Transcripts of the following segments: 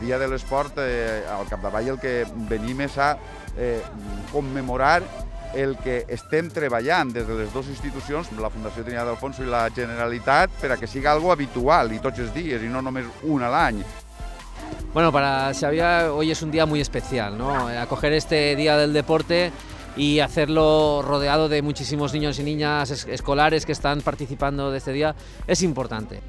Dia de l'Esport, al capdavall el que venim és a commemorar el que estem treballant des de les dues institucions, la Fundació Trinidad Alfonso i la Generalitat, per a que siga algo habitual i tots els dies i no només un a l'any. Bueno, para Xavier hoy es un día muy especial, ¿no? Acoger este Día del Deporte y hacerlo rodeado de muchísimos niños y niñas escolares que están participando de este día es importante.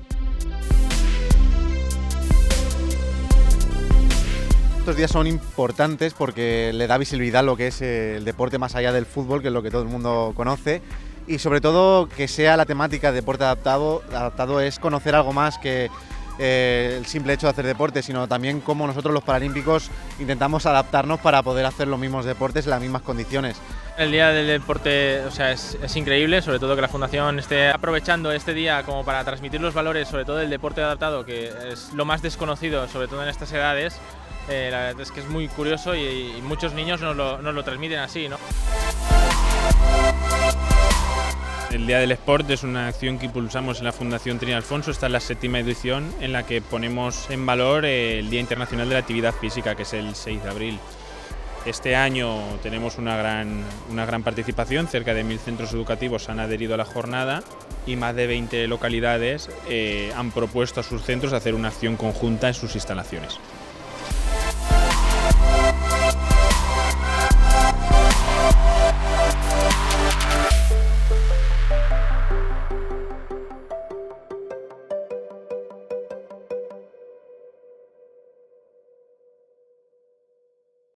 Estos días son importantes porque le da visibilidad a lo que es el deporte más allá del fútbol, que es lo que todo el mundo conoce, y sobre todo que sea la temática de deporte adaptado es conocer algo más que el simple hecho de hacer deporte, sino también cómo nosotros los paralímpicos intentamos adaptarnos para poder hacer los mismos deportes en las mismas condiciones. El Día del Deporte, o sea, es increíble, sobre todo que la Fundación esté aprovechando este día como para transmitir los valores, sobre todo del deporte adaptado, que es lo más desconocido, sobre todo en estas edades. La verdad es que es muy curioso y muchos niños nos lo transmiten así, ¿no? El Día del Sport es una acción que impulsamos en la Fundación Trinidad Alfonso. Esta es la 7ª edición en la que ponemos en valor el Día Internacional de la Actividad Física, que es el 6 de abril. Este año tenemos una gran participación, cerca de 1000 centros educativos han adherido a la jornada y más de 20 localidades han propuesto a sus centros hacer una acción conjunta en sus instalaciones.